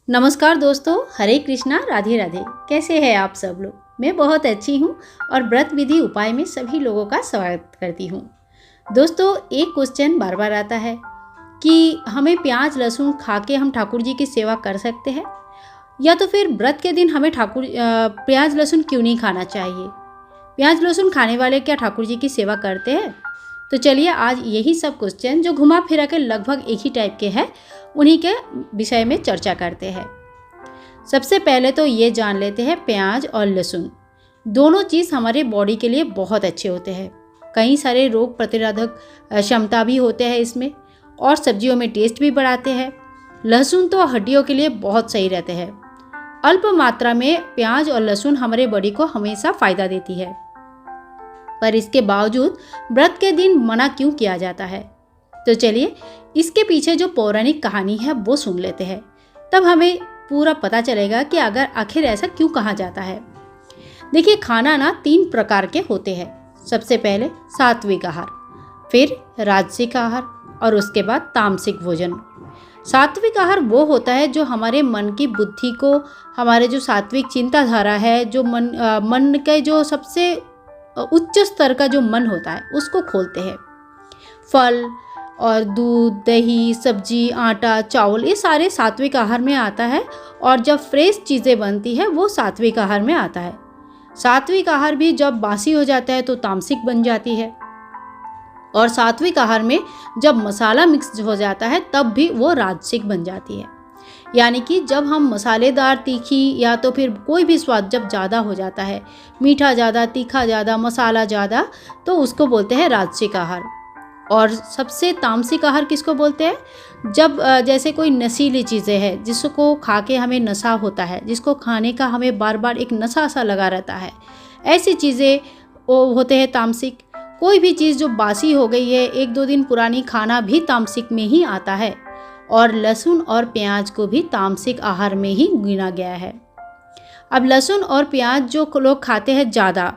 नमस्कार दोस्तों, हरे कृष्णा, राधे राधे। कैसे हैं आप सब लोग? मैं बहुत अच्छी हूँ और व्रत विधि उपाय में सभी लोगों का स्वागत करती हूँ। दोस्तों, एक क्वेश्चन बार बार आता है कि हमें प्याज लहसुन खा के हम ठाकुर जी की सेवा कर सकते हैं, या तो फिर व्रत के दिन हमें प्याज लहसुन क्यों नहीं खाना चाहिए? प्याज लहसुन खाने वाले क्या ठाकुर जी की सेवा करते हैं? तो चलिए आज यही सब क्वेश्चन जो घुमा फिरा के लगभग एक ही टाइप के हैं, उन्हीं के विषय में चर्चा करते हैं। सबसे पहले तो ये जान लेते हैं, प्याज और लहसुन दोनों चीज़ हमारे बॉडी के लिए बहुत अच्छे होते हैं। कई सारे रोग प्रतिरोधक क्षमता भी होते हैं इसमें, और सब्जियों में टेस्ट भी बढ़ाते हैं। लहसुन तो हड्डियों के लिए बहुत सही रहते हैं। अल्प मात्रा में प्याज और लहसुन हमारे बॉडी को हमेशा फ़ायदा देती है, पर इसके बावजूद व्रत के दिन मना क्यों किया जाता है? तो चलिए इसके पीछे जो पौराणिक कहानी है वो सुन लेते हैं, तब हमें पूरा पता चलेगा कि आखिर ऐसा क्यों कहा जाता है। देखिए, खाना ना 3 प्रकार के होते हैं। सबसे पहले सात्विक आहार, फिर राजसिक आहार और उसके बाद तामसिक भोजन। सात्विक आहार वो होता है जो हमारे मन की बुद्धि को, हमारे जो सात्विक चिंताधारा है, जो मन के जो सबसे उच्च स्तर का जो मन होता है उसको खोलते हैं। फल और दूध, दही, सब्जी, आटा, चावल, ये सारे सात्विक आहार में आता है, और जब फ्रेश चीज़ें बनती है वो सात्विक आहार में आता है। सात्विक आहार भी जब बासी हो जाता है तो तामसिक बन जाती है, और सात्विक आहार में जब मसाला मिक्स हो जाता है तब भी वो राजसिक बन जाती है। यानी कि जब हम मसालेदार, तीखी या तो फिर कोई भी स्वाद जब ज़्यादा हो जाता है, मीठा ज़्यादा, तीखा ज़्यादा, मसाला ज़्यादा, तो उसको बोलते हैं राजसिक आहार। और सबसे तामसिक आहार किसको बोलते हैं? जब जैसे कोई नशीली चीज़ें हैं जिसको खा के हमें नशा होता है, जिसको खाने का हमें बार बार एक नशा सा लगा रहता है, ऐसी चीज़ें वो होते हैं तामसिक। कोई भी चीज़ जो बासी हो गई है, 1-2 दिन पुरानी, खाना भी तामसिक में ही आता है, और लहसुन और प्याज को भी तामसिक आहार में ही गिना गया है। अब लहसुन और प्याज जो लोग खाते हैं ज़्यादा,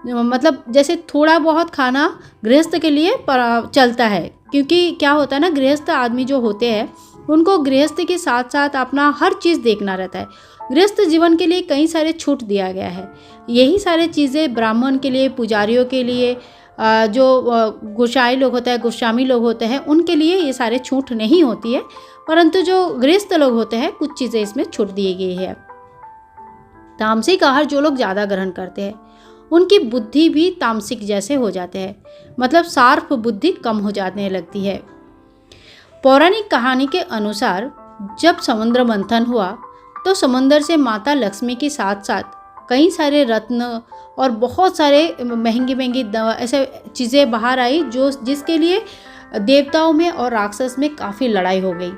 मतलब जैसे थोड़ा बहुत खाना गृहस्थ के लिए चलता है, क्योंकि क्या होता है ना, गृहस्थ आदमी जो होते हैं उनको गृहस्थ के साथ साथ अपना हर चीज़ देखना रहता है। गृहस्थ जीवन के लिए कई सारे छूट दिया गया है। यही सारे चीज़ें ब्राह्मण के लिए, पुजारियों के लिए, जो गोसाई लोग होते हैं, गोस्वामी लोग होते हैं, उनके लिए ये सारे छूट नहीं होती है, परंतु जो गृहस्थ लोग होते हैं कुछ चीज़ें इसमें छूट दी गई है। तामसिक आहार जो लोग ज़्यादा ग्रहण करते हैं उनकी बुद्धि भी तामसिक जैसे हो जाते हैं, मतलब शार्प बुद्धि कम हो जाने लगती है। पौराणिक कहानी के अनुसार जब समुद्र मंथन हुआ तो समुद्र से माता लक्ष्मी के साथ साथ कई सारे रत्न और बहुत सारे महंगी महंगी ऐसे चीज़ें बाहर आई, जिसके लिए देवताओं में और राक्षस में काफ़ी लड़ाई हो गई।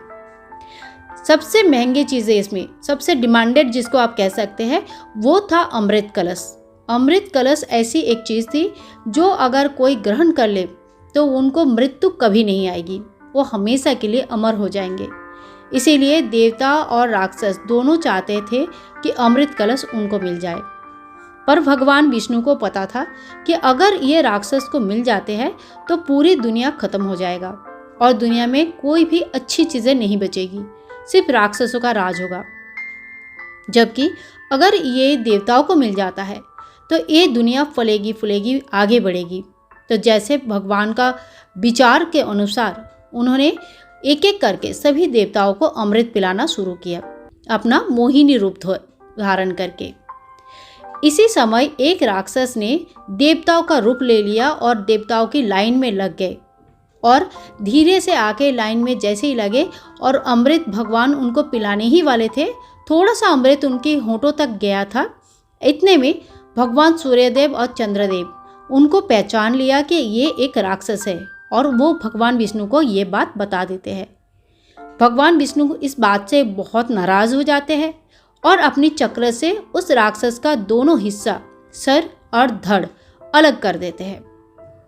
सबसे महंगी चीज़ें इसमें, सबसे डिमांडेड जिसको आप कह सकते हैं, वो था अमृत कलश। अमृत कलश ऐसी एक चीज़ थी जो अगर कोई ग्रहण कर ले तो उनको मृत्यु कभी नहीं आएगी, वो हमेशा के लिए अमर हो जाएंगे। इसीलिए देवता और राक्षस दोनों चाहते थे कि अमृत कलश उनको मिल जाए, पर भगवान विष्णु को पता था कि अगर ये राक्षस को मिल जाते हैं तो पूरी दुनिया खत्म हो जाएगा और दुनिया में कोई भी अच्छी चीज़ें नहीं बचेगी, सिर्फ राक्षसों का राज होगा। जबकि अगर ये देवताओं को मिल जाता है तो ये दुनिया फलेगी फूलेगी, आगे बढ़ेगी। तो जैसे भगवान का विचार के अनुसार उन्होंने एक एक करके सभी देवताओं को अमृत पिलाना शुरू किया, अपना मोहिनी रूप धारण करके। इसी समय एक राक्षस ने देवताओं का रूप ले लिया और देवताओं की लाइन में लग गए, और धीरे से आके लाइन में जैसे ही लगे और अमृत भगवान उनको पिलाने ही वाले थे, थोड़ा सा अमृत उनके होंठों तक गया था। इतने में भगवान सूर्यदेव और चंद्रदेव उनको पहचान लिया कि ये एक राक्षस है, और वो भगवान विष्णु को ये बात बता देते हैं। भगवान विष्णु इस बात से बहुत नाराज़ हो जाते हैं और अपनी चक्र से उस राक्षस का दोनों हिस्सा, सर और धड़, अलग कर देते हैं।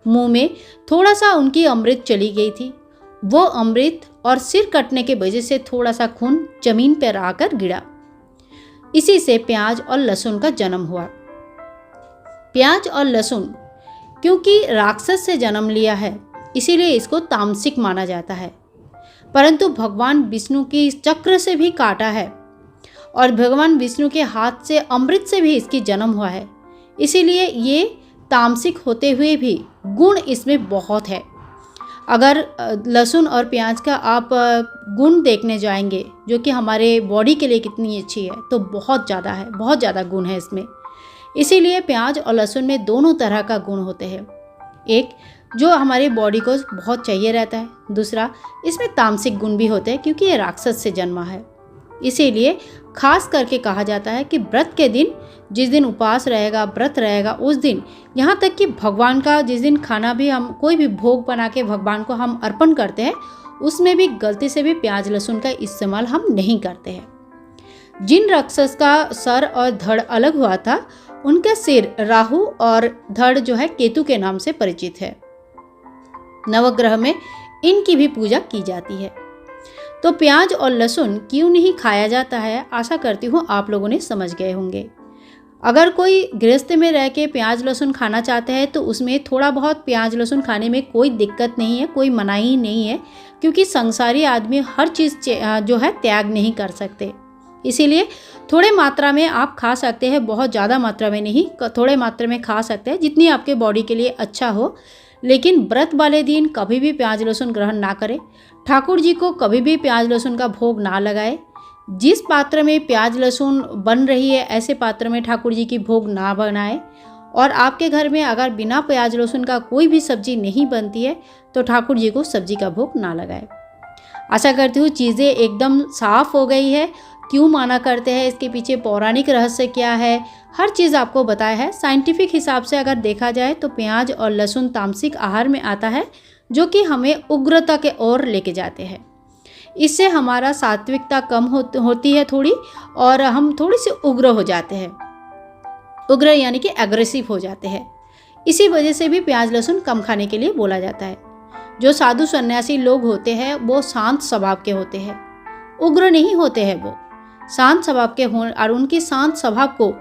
मुंह में थोड़ा सा उनकी अमृत चली गई थी। वो अमृत और सिर कटने के वजह से थोड़ा सा खून जमीन पर आकर गिरा। इसी से प्याज और लहसुन का जन्म हुआ। प्याज और लहसुन क्योंकि राक्षस से जन्म लिया है, इसीलिए इसको तामसिक माना जाता है। परंतु भगवान विष्णु की चक्र से भी काटा है और भगवान विष्णु के हाथ से अमृत से भी इसकी जन्म हुआ है। इसीलिए ये तामसिक होते हुए भी गुण इसमें बहुत है। अगर लहसुन और प्याज का आप गुण देखने जाएंगे जो कि हमारे बॉडी के लिए कितनी अच्छी है, तो बहुत ज़्यादा है, बहुत ज़्यादा गुण है इसमें। इसीलिए प्याज और लहसुन में दोनों तरह का गुण होते हैं। एक जो हमारे बॉडी को बहुत चाहिए रहता है, दूसरा इसमें तामसिक गुण भी होते हैं क्योंकि ये राक्षस से जन्मा है। इसीलिए खास करके कहा जाता है कि व्रत के दिन, जिस दिन उपवास रहेगा, व्रत रहेगा, उस दिन, यहाँ तक कि भगवान का जिस दिन खाना भी हम कोई भी भोग बना के भगवान को हम अर्पण करते हैं, उसमें भी गलती से भी प्याज लहसुन का इस्तेमाल हम नहीं करते हैं। जिन राक्षस का सर और धड़ अलग हुआ था, उनका सिर राहु और धड़ जो है केतु के नाम से परिचित है। नवग्रह में इनकी भी पूजा की जाती है। तो प्याज और लहसुन क्यों नहीं खाया जाता है, आशा करती हूँ आप लोगों ने समझ गए होंगे। अगर कोई गृहस्थ में रह के प्याज लहसुन खाना चाहते हैं तो उसमें थोड़ा बहुत प्याज लहसुन खाने में कोई दिक्कत नहीं है, कोई मनाही नहीं है, क्योंकि संसारी आदमी हर चीज़ जो है त्याग नहीं कर सकते। इसीलिए थोड़े मात्रा में आप खा सकते हैं, बहुत ज़्यादा मात्रा में नहीं, थोड़े मात्रा में खा सकते हैं जितनी आपके बॉडी के लिए अच्छा हो। लेकिन व्रत वाले दिन कभी भी प्याज लहसुन ग्रहण ना करें। ठाकुर जी को कभी भी प्याज लहसुन का भोग ना लगाए। जिस पात्र में प्याज लहसुन बन रही है, ऐसे पात्र में ठाकुर जी की भोग ना बनाए। और आपके घर में अगर बिना प्याज लहसुन का कोई भी सब्जी नहीं बनती है तो ठाकुर जी को सब्जी का भोग ना लगाए। आशा करती हूँ चीज़ें एकदम साफ हो गई है। क्यों माना करते हैं, इसके पीछे पौराणिक रहस्य क्या है, हर चीज़ आपको बताया है। साइंटिफिक हिसाब से अगर देखा जाए तो प्याज और लहसुन तामसिक आहार में आता है, जो कि हमें उग्रता के ओर लेके जाते हैं। इससे हमारा सात्विकता कम होती है थोड़ी, और हम थोड़ी सी उग्र हो जाते हैं। उग्र यानी कि एग्रेसिव हो जाते हैं। इसी वजह से भी प्याज लहसुन कम खाने के लिए बोला जाता है। जो साधु सन्यासी लोग होते हैं वो शांत स्वभाव के होते हैं, उग्र नहीं होते हैं, वो शांत स्वभाव के हों। और उनकी शांत स्वभाव को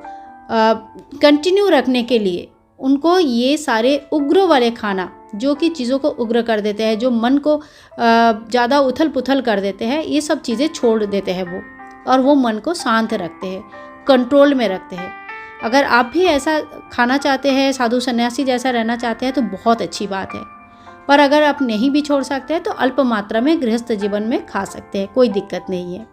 कंटिन्यू रखने के लिए उनको ये सारे उग्र वाले खाना, जो कि चीज़ों को उग्र कर देते हैं, जो मन को ज़्यादा उथल पुथल कर देते हैं, ये सब चीज़ें छोड़ देते हैं वो, और वो मन को शांत रखते हैं, कंट्रोल में रखते हैं। अगर आप भी ऐसा खाना चाहते हैं, साधु सन्यासी जैसा रहना चाहते हैं, तो बहुत अच्छी बात है। पर अगर आप नहीं भी छोड़ सकते हैं तो अल्प मात्रा में गृहस्थ जीवन में खा सकते हैं, कोई दिक्कत नहीं है।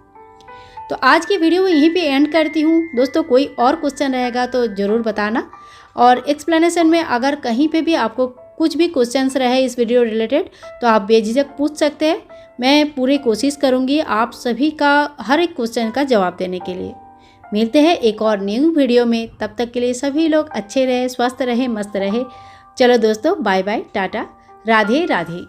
तो आज की वीडियो मैं यहीं पे एंड करती हूँ। दोस्तों कोई और क्वेश्चन रहेगा तो ज़रूर बताना, और एक्सप्लेनेशन में अगर कहीं पे भी आपको कुछ भी क्वेश्चंस रहे इस वीडियो रिलेटेड तो आप बेझिझक पूछ सकते हैं। मैं पूरी कोशिश करूँगी आप सभी का हर एक क्वेश्चन का जवाब देने के लिए। मिलते हैं एक और न्यू वीडियो में, तब तक के लिए सभी लोग अच्छे रहे, स्वस्थ रहे, मस्त रहे। चलो दोस्तों, बाय बाय, टाटा, राधे राधे।